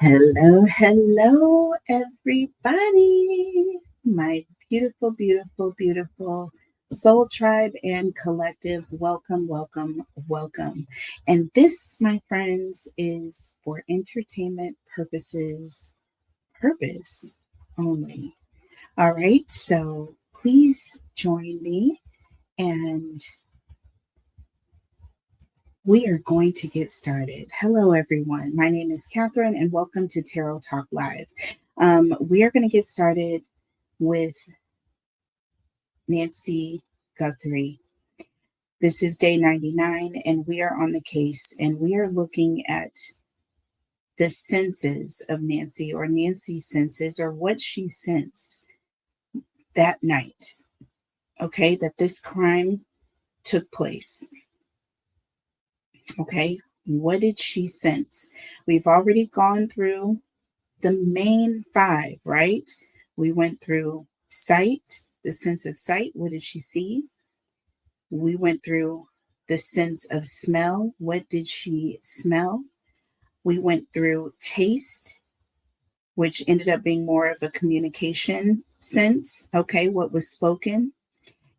Hello, hello, everybody. My beautiful, beautiful, beautiful soul tribe and collective. Welcome, welcome, welcome. And this, my friends, is for entertainment purpose only. All right. So please join me and we are going to get started. Hello, everyone. My name is Catherine, and welcome to Tarot Talk Live. We are going to get started with Nancy Guthrie. This is day 99, and we are on the case, and we are looking at the senses of Nancy, or Nancy's senses, or what she sensed that night, okay, that this crime took place. Okay, what did she sense? We've already gone through the main five, right? We went through sight, the sense of sight. What did she see? We went through the sense of smell. What did she smell? We went through taste, which ended up being more of a communication sense. Okay, what was spoken.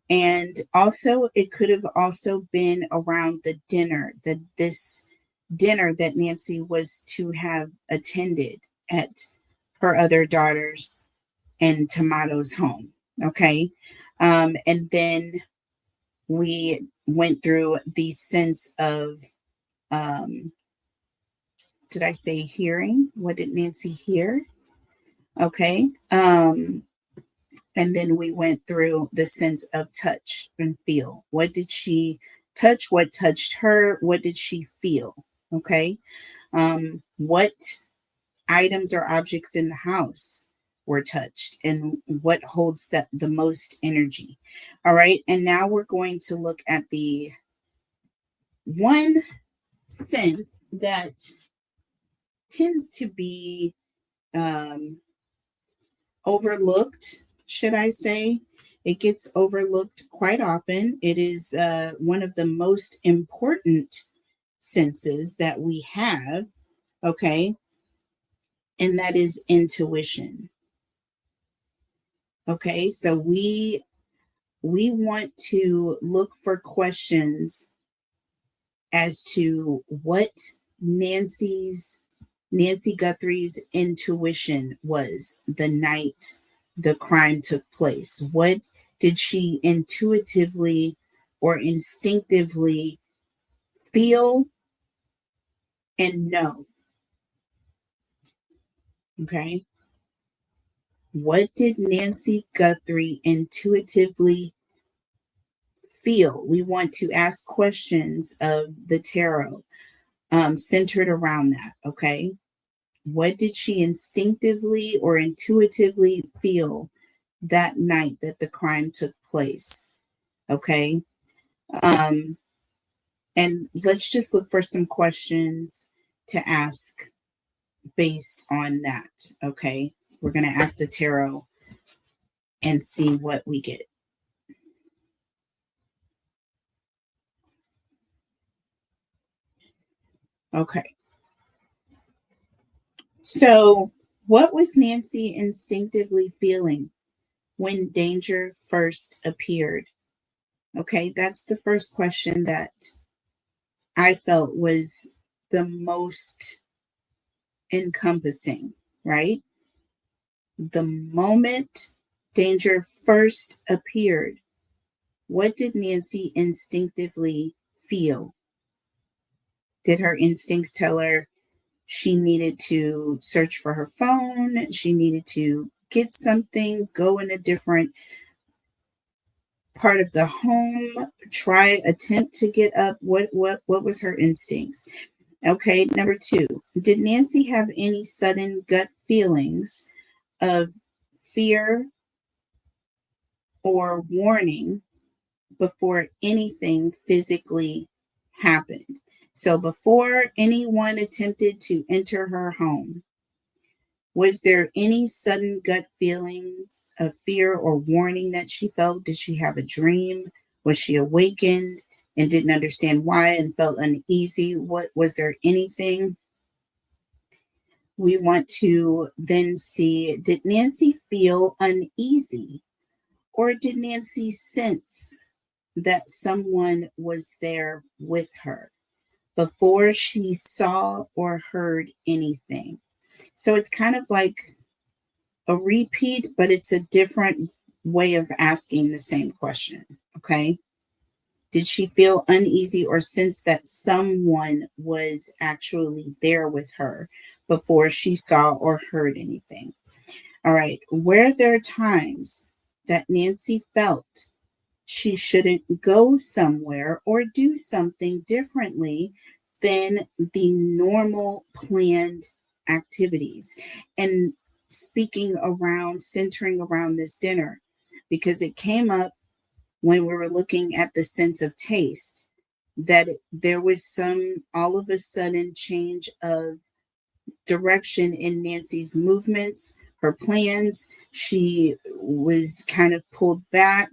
And also, it could have also been around the dinner, this dinner that Nancy was to have attended at her other daughter's and Tomato's home. Okay. And then we went through the sense of, did I say hearing? What did Nancy hear? Okay. And then we went through the sense of touch and feel. What did she touch? What touched her? What did she feel? Okay. What items or objects in the house were touched and what holds the most energy? All right. And now we're going to look at the one sense that tends to be overlooked, should I say. It gets overlooked quite often. It is one of the most important senses that we have, okay, and that is intuition. Okay, so we want to look for questions as to what Nancy Guthrie's intuition was the night the crime took place. What did she intuitively or instinctively feel and know? Okay. What did Nancy Guthrie intuitively feel? We want to ask questions of the tarot centered around that. Okay. What did she instinctively or intuitively feel that night that the crime took place? Okay. And let's just look for some questions to ask based on that. Okay. We're going to ask the tarot and see what we get. Okay. So, what was Nancy instinctively feeling when danger first appeared? Okay, that's the first question that I felt was the most encompassing, right? The moment danger first appeared, what did Nancy instinctively feel? Did her instincts tell her she needed to search for her phone? She needed to get something, go in a different part of the home, attempt to get up? What was her instincts? Okay, number two, did Nancy have any sudden gut feelings of fear or warning before anything physically happened? So before anyone attempted to enter her home, was there any sudden gut feelings of fear or warning that she felt? Did she have a dream? Was she awakened and didn't understand why and felt uneasy? What was there anything? We want to then see, did Nancy feel uneasy, or did Nancy sense that someone was there with her before she saw or heard anything? So it's kind of like a repeat, but it's a different way of asking the same question. Okay. Did she feel uneasy or sense that someone was actually there with her before she saw or heard anything? All right. Were there times that Nancy felt she shouldn't go somewhere or do something differently than the normal planned activities? And speaking around, centering around this dinner, because it came up when we were looking at the sense of taste, that there was some all of a sudden change of direction in Nancy's movements, her plans. She was kind of pulled back,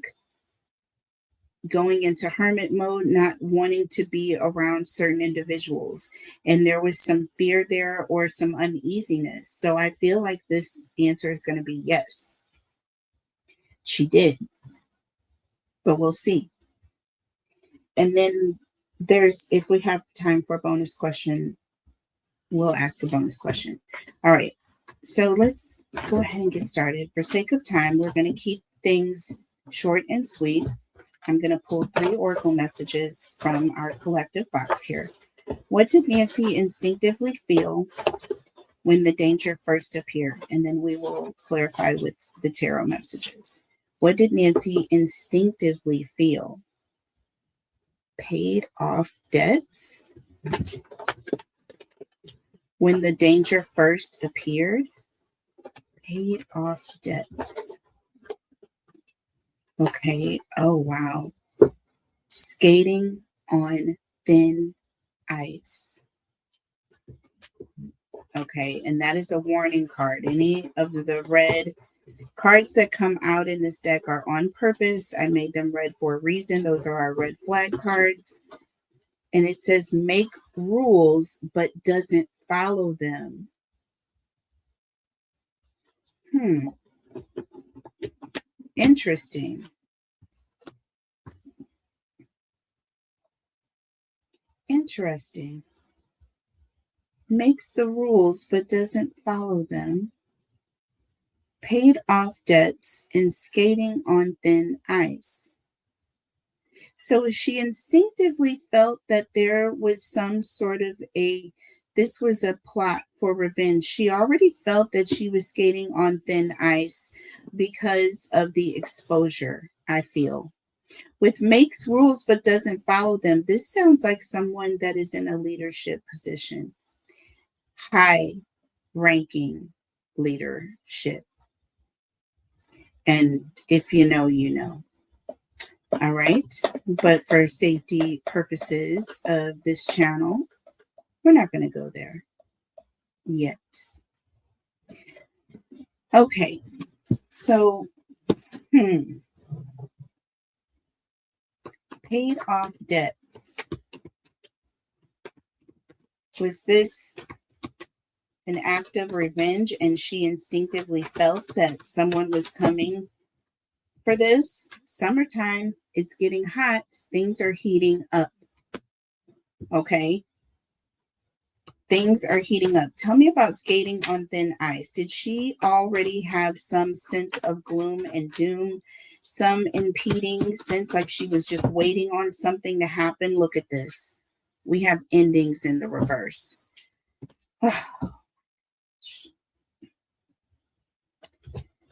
going into hermit mode, not wanting to be around certain individuals. And there was some fear there or some uneasiness. So I feel like this answer is going to be yes, she did, but we'll see. And then if we have time for a bonus question, we'll ask a bonus question. All right. So let's go ahead and get started. For sake of time, we're going to keep things short and sweet. I'm going to pull 3 oracle messages from our collective box here. What did Nancy instinctively feel when the danger first appeared? And then we will clarify with the tarot messages. What did Nancy instinctively feel? Paid off debts when the danger first appeared. Paid off debts. Okay. Oh, wow. Skating on thin ice. Okay. And that is a warning card. Any of the red cards that come out in this deck are on purpose. I made them red for a reason. Those are our red flag cards. And it says make rules, but doesn't follow them. Interesting. Interesting. Makes the rules, but doesn't follow them. Paid off debts and skating on thin ice. So she instinctively felt that there was some sort of this was a plot for revenge. She already felt that she was skating on thin ice because of the exposure, I feel. With makes rules but doesn't follow them, this sounds like someone that is in a leadership position, high ranking leadership. And if you know, you know. All right. But for safety purposes of this channel, we're not going to go there yet. Okay. So, paid off debts. Was this an act of revenge and she instinctively felt that someone was coming for this? Summertime, it's getting hot. Things are heating up. Okay. Things are heating up. Tell me about skating on thin ice. Did she already have some sense of gloom and doom? Some impeding sense, like she was just waiting on something to happen? Look at this. We have endings in the reverse.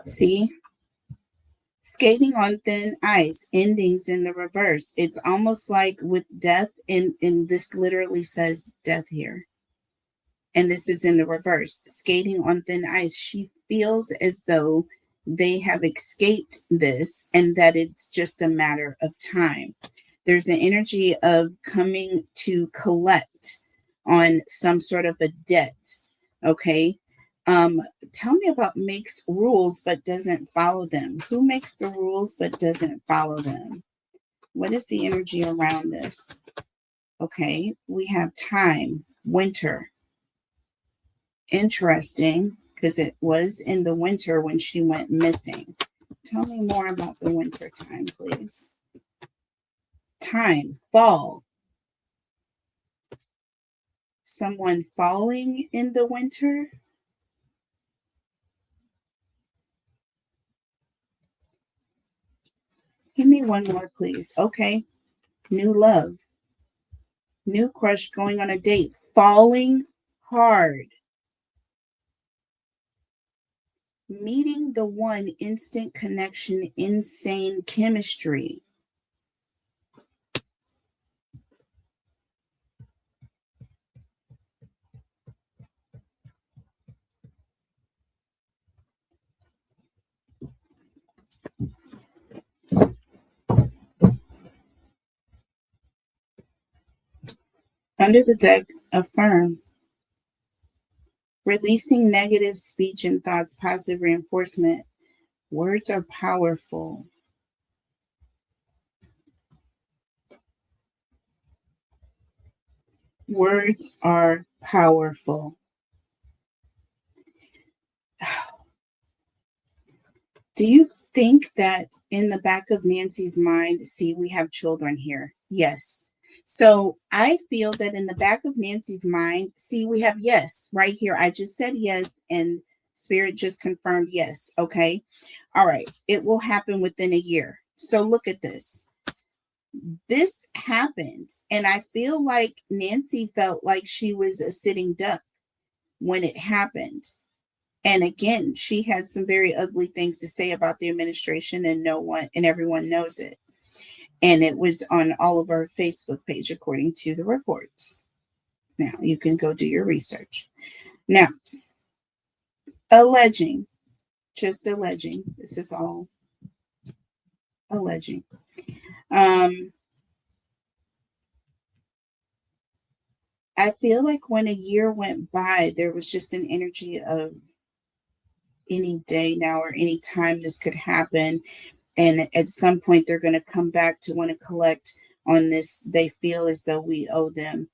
See? Skating on thin ice, endings in the reverse. It's almost like with death, and this literally says death here. And this is in the reverse. Skating on thin ice. She feels as though they have escaped this and that it's just a matter of time. There's an energy of coming to collect on some sort of a debt. Okay. Tell me about makes rules but doesn't follow them. Who makes the rules but doesn't follow them? What is the energy around this? Okay, we have time, winter, Interesting, because it was in the winter when she went missing. Tell me more about the winter time, please. Time, fall. Someone falling in the winter. Give me one more, please. Okay. New love. New crush going on a date. Falling hard. Meeting the one, instant connection, insane chemistry. Under the deck, affirm. Releasing negative speech and thoughts, positive reinforcement. Words are powerful. Words are powerful. Do you think that in the back of Nancy's mind, see, we have children here? Yes. So I feel that in the back of Nancy's mind, see, we have yes right here. I just said yes, and Spirit just confirmed yes. Okay. All right. It will happen within a year. So look at this. This happened, and I feel like Nancy felt like she was a sitting duck when it happened. And again, she had some very ugly things to say about the administration, and no one and everyone knows it. And it was on all of our Facebook page, according to the reports. Now, you can go do your research. Now, alleging, just alleging, this is all alleging. I feel like when a year went by, there was just an energy of any day now or any time this could happen. And at some point, they're going to come back to want to collect on this. They feel as though we owe them.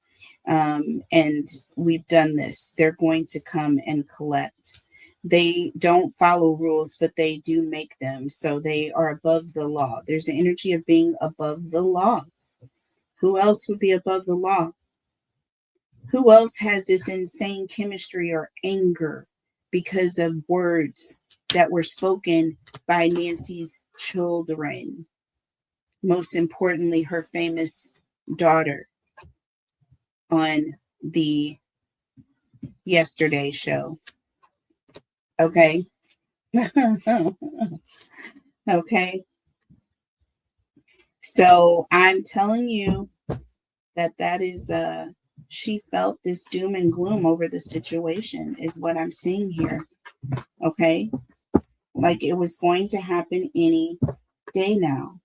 And we've done this. They're going to come and collect. They don't follow rules, but they do make them. So they are above the law. There's the energy of being above the law. Who else would be above the law? Who else has this insane chemistry or anger because of words that were spoken by Nancy's children? Most importantly, her famous daughter on the Yesterday show. Okay. Okay. So I'm telling you that is she felt this doom and gloom over the situation is what I'm seeing here. Okay. Like it was going to happen any day now.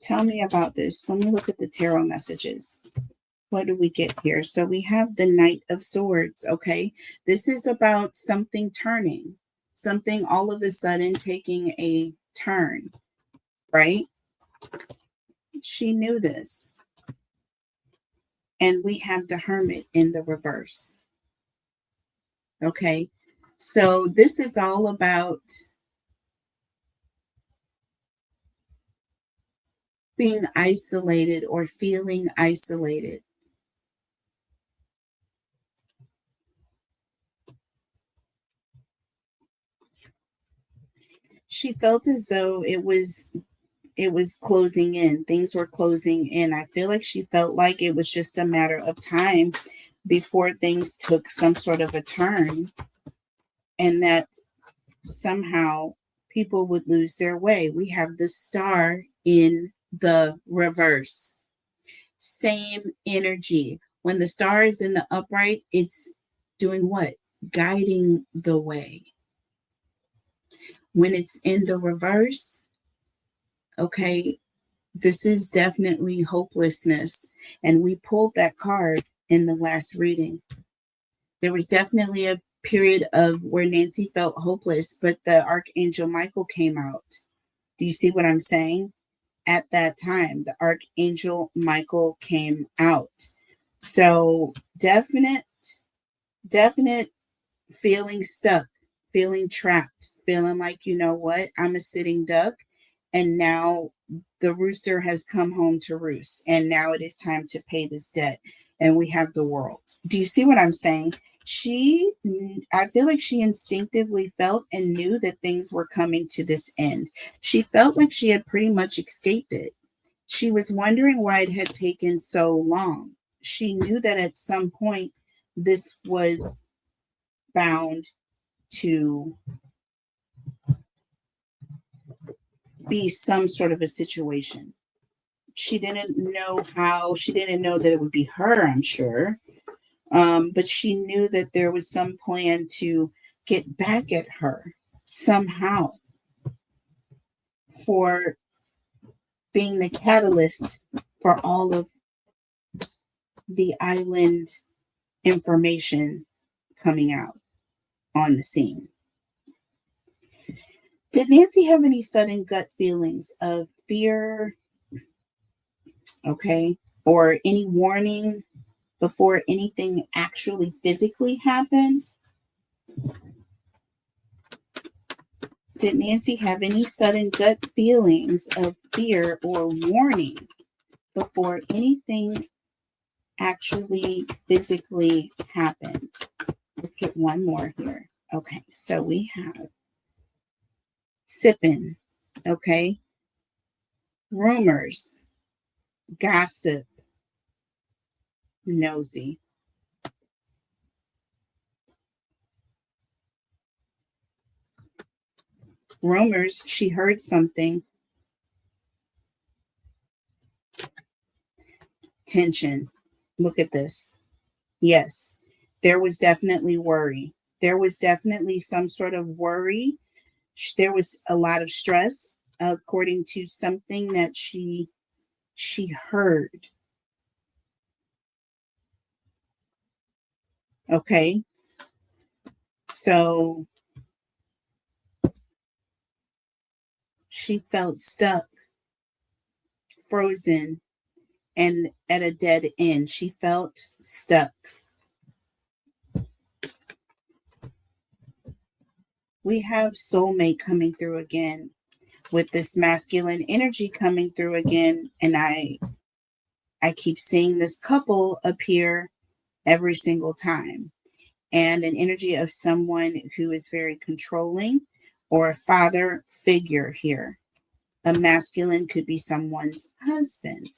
Tell me about this. Let me look at the tarot messages. What do we get here? So we have the Knight of Swords. Okay. This is about something turning, something all of a sudden taking a turn, right? She knew this. And we have the Hermit in the reverse. Okay. So this is all about being isolated or feeling isolated. She felt as though it was closing in. Things were closing in. I feel like she felt like it was just a matter of time before things took some sort of a turn, and that somehow people would lose their way. We have the Star in the reverse. Same energy. When the Star is in the upright, it's doing what? Guiding the way. When it's in the reverse, okay, this is definitely hopelessness. And we pulled that card in the last reading. There was definitely a period of where Nancy felt hopeless, but the Archangel Michael came out. Do you see what I'm saying? At that time, the Archangel Michael came out. So definite feeling stuck, feeling trapped, feeling like, you know what, I'm a sitting duck. And now the rooster has come home to roost. And now it is time to pay this debt. And we have the world. Do you see what I'm saying? I feel like she instinctively felt and knew that things were coming to this end. She felt like she had pretty much escaped it. She was wondering why it had taken so long. She knew that at some point this was bound to be some sort of a situation. She didn't know how, she didn't know that it would be her, I'm sure. But she knew that there was some plan to get back at her somehow for being the catalyst for all of the island information coming out on the scene. Did Nancy have any sudden gut feelings of fear, okay, or any warning before anything actually physically happened? Did Nancy have any sudden gut feelings of fear or warning before anything actually physically happened? Let's get one more here. Okay, so we have sipping, okay, rumors, gossip, nosy. Rumors, she heard something. Tension. Look at this. Yes, there was definitely worry. There was definitely some sort of worry. There was a lot of stress, according to something that she heard. Okay, so she felt stuck, frozen, and at a dead end. She felt stuck. We have soulmate coming through again with this masculine energy coming through again. And I keep seeing this couple appear every single time. And an energy of someone who is very controlling or a father figure here. A masculine could be someone's husband.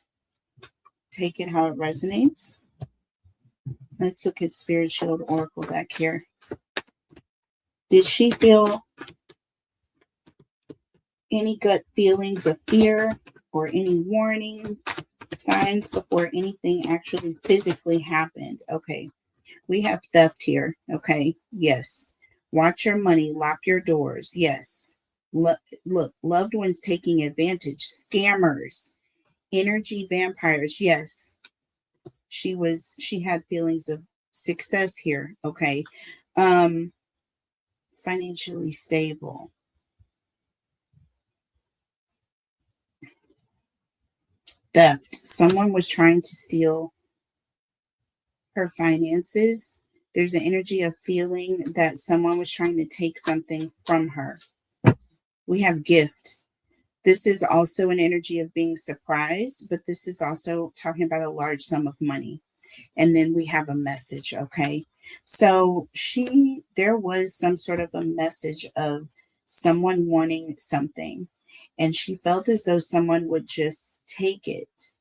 Take it how it resonates. Let's look at Spirit Shield Oracle back here. Did she feel any gut feelings of fear or any warning signs before anything actually physically happened? Okay, we have theft here. Okay, yes. Watch your money, lock your doors. Yes. Look, loved ones taking advantage, scammers, energy vampires. Yes. She had feelings of success here. Okay. Financially stable. Theft. Someone was trying to steal her finances. There's an energy of feeling that someone was trying to take something from her. We have gift. This is also an energy of being surprised, but this is also talking about a large sum of money. And then we have a message, okay? So there was some sort of a message of someone wanting something, and she felt as though someone would just take it.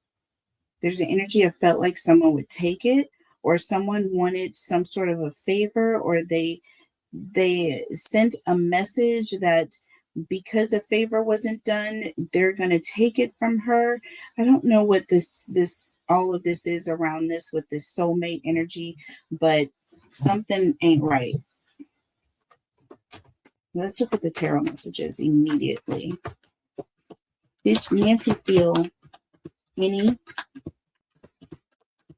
There's an energy of felt like someone would take it, or someone wanted some sort of a favor, or they sent a message that because a favor wasn't done, they're going to take it from her. I don't know what this all of this is around this with this soulmate energy, but something ain't right. Let's look at the tarot messages immediately. Did Nancy feel any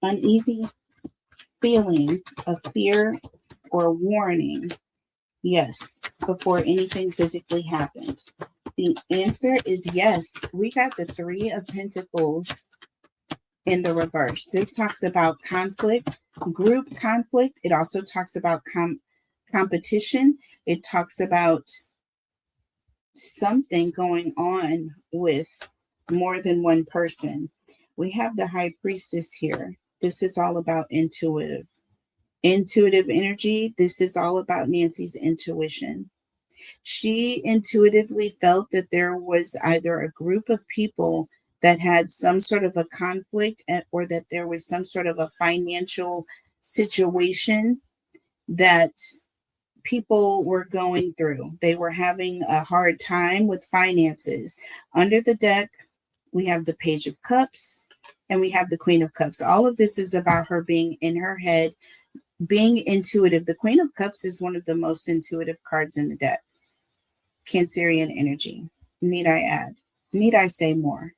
uneasy feeling of fear or warning? Yes, before anything physically happened. The answer is yes. We got the Three of Pentacles in the reverse. This talks about conflict, group conflict. It also talks about competition. It talks about something going on with more than one person. We have the high priestess here. This is all about intuitive energy. This is all about Nancy's intuition. She intuitively felt that there was either a group of people that had some sort of a conflict, or that there was some sort of a financial situation that people were going through. They were having a hard time with finances. Under the deck, we have the Page of Cups and we have the Queen of Cups. All of this is about her being in her head, being intuitive. The Queen of Cups is one of the most intuitive cards in the deck. Cancerian energy. Need I add? Need I say more?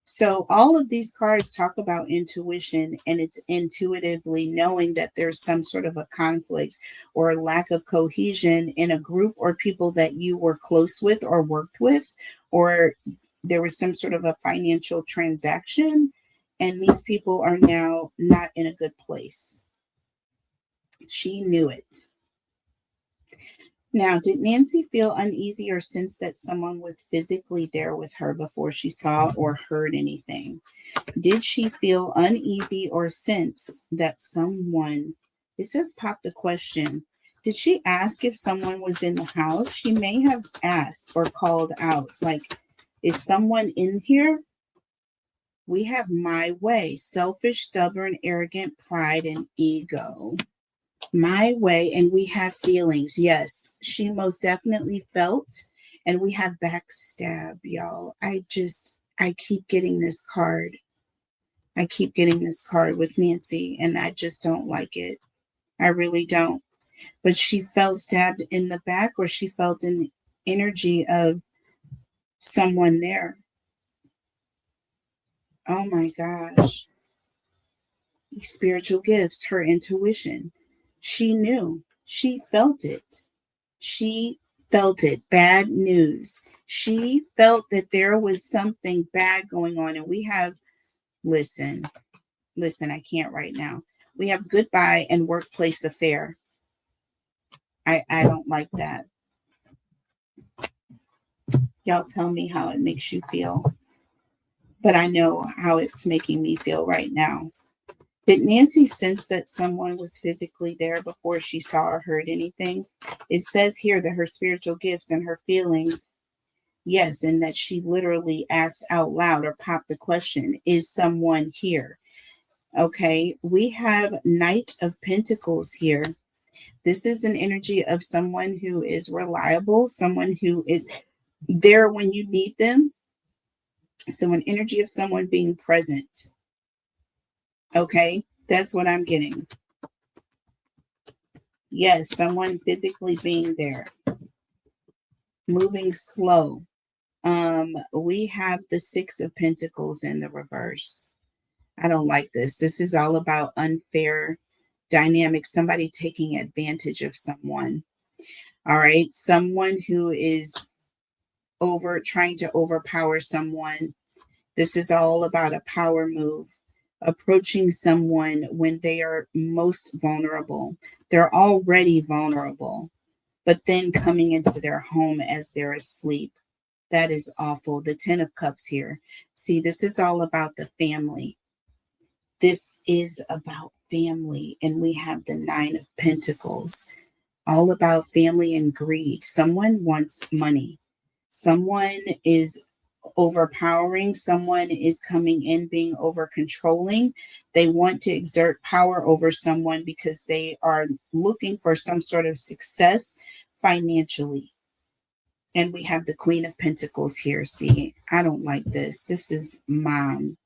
So all of these cards talk about intuition, and it's intuitively knowing that there's some sort of a conflict or a lack of cohesion in a group or people that you were close with or worked with, or there was some sort of a financial transaction, and these people are now not in a good place. She knew it. Now, did Nancy feel uneasy or sense that someone was physically there with her before she saw or heard anything? Did she feel uneasy or sense that someone, it says pop the question, did she ask if someone was in the house? She may have asked or called out, like, is someone in here? We have my way, selfish, stubborn, arrogant, pride, and ego. My way, and we have feelings. Yes, she most definitely felt, and we have backstab, y'all. I keep getting this card. I keep getting this card with Nancy, and I just don't like it. I really don't. But she felt stabbed in the back, or she felt an energy of someone there. Oh my gosh. Spiritual gifts, her intuition. She knew. She felt it. She felt it. Bad news. She felt that there was something bad going on. And we have, listen, I can't right now. We have goodbye and workplace affair. I don't like that. Y'all tell me how it makes you feel. But I know how it's making me feel right now. Did Nancy sense that someone was physically there before she saw or heard anything? It says here that her spiritual gifts and her feelings, yes, and that she literally asked out loud or popped the question, is someone here? Okay, we have Knight of Pentacles here. This is an energy of someone who is reliable, someone who is there when you need them. So an energy of someone being present. Okay, that's what I'm getting. Yes, someone physically being there. Moving slow. We have the Six of Pentacles in the reverse. I don't like this. This is all about unfair dynamics, somebody taking advantage of someone. All right, someone who is trying to overpower someone. This is all about a power move. Approaching someone when they are most vulnerable. They're already vulnerable, but then coming into their home as they're asleep. That is awful. The Ten of Cups here. See, this is all about the family. This is about family. And we have the Nine of Pentacles. All about family and greed. Someone wants money. Someone is overpowering. Someone is coming in being over controlling. They want to exert power over someone because they are looking for some sort of success financially. And we have the Queen of Pentacles here. See, I don't like this. This is mom.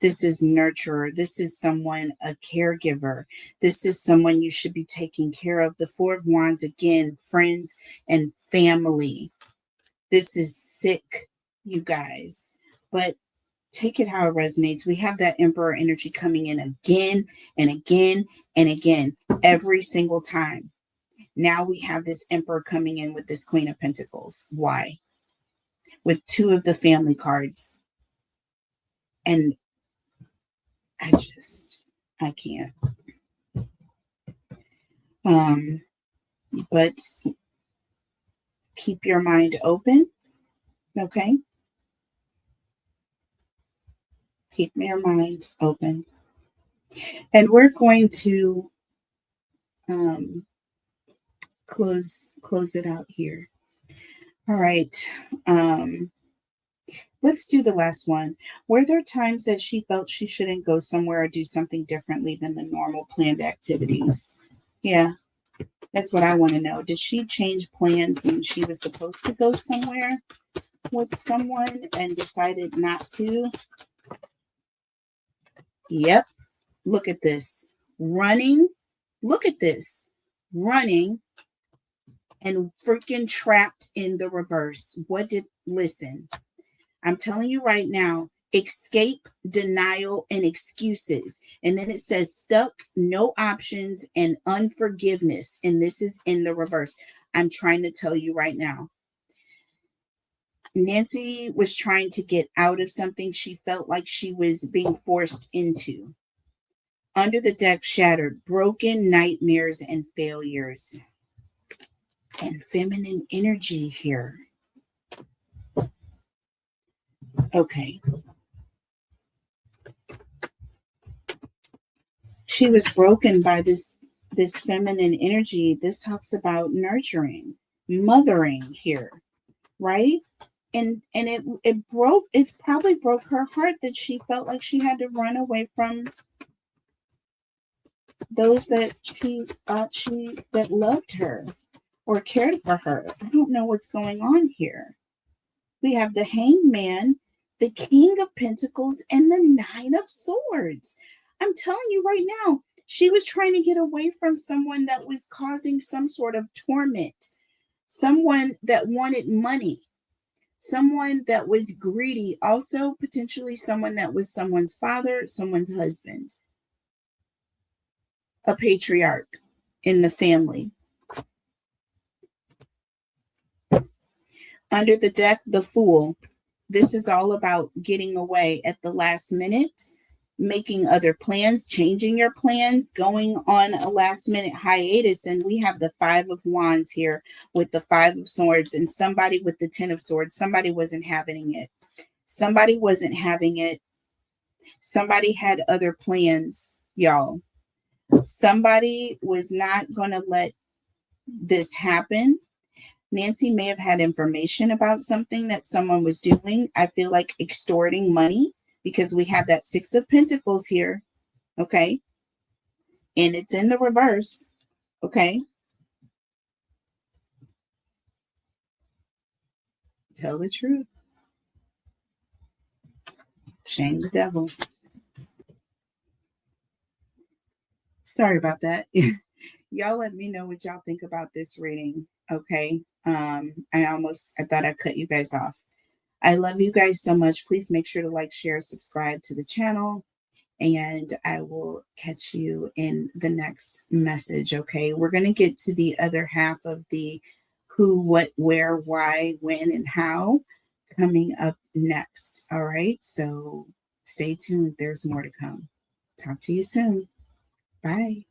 This is nurturer. This is someone, a caregiver. This is someone you should be taking care of. The Four of Wands, again, friends and family. This is sick, you guys. But take it how it resonates. We have that Emperor energy coming in again and again and again, every single time. Now we have this Emperor coming in with this Queen of Pentacles. Why? With two of the family cards. And I can't. But keep your mind open, okay? Keep your mind open. And we're going to um, close it out here. All right. Um, let's do the last one. Were there times that she felt she shouldn't go somewhere or do something differently than the normal planned activities? Yeah, that's what I want to know. Did she change plans when she was supposed to go somewhere with someone and decided not to? Yep. Look at this. Running. Look at this. Running and freaking trapped in the reverse. Listen, I'm telling you right now, escape, denial, and excuses. And then it says stuck, no options, and unforgiveness. And this is in the reverse. I'm trying to tell you right now. Nancy was trying to get out of something she felt like she was being forced into. Under the deck shattered, broken nightmares and failures. And feminine energy here. Okay. She was broken by this feminine energy. This talks about nurturing, mothering here, right? And it probably broke her heart that she felt like she had to run away from those that she thought that loved her or cared for her. I don't know what's going on here. We have the Hangman, the King of Pentacles, and the Nine of Swords. I'm telling you right now, she was trying to get away from someone that was causing some sort of torment, someone that wanted money, someone that was greedy, also potentially someone that was someone's father, someone's husband, a patriarch in the family. Under the deck, the Fool. This is all about getting away at the last minute, making other plans, changing your plans, going on a last minute hiatus. And we have the Five of Wands here with the Five of Swords and somebody with the Ten of Swords. Somebody wasn't having it. Somebody wasn't having it. Somebody had other plans, y'all. Somebody was not going to let this happen. Nancy may have had information about something that someone was doing. I feel like extorting money because we have that Six of Pentacles here. Okay. And it's in the reverse. Okay. Tell the truth. Shame the devil. Sorry about that. Y'all let me know what y'all think about this reading. Okay. I thought I cut you guys off. I love you guys so much. Please make sure to like, share, subscribe to the channel, and I will catch you in the next message. Okay. We're going to get to the other half of the who, what, where, why, when, and how coming up next. All right. So stay tuned. There's more to come. Talk to you soon. Bye.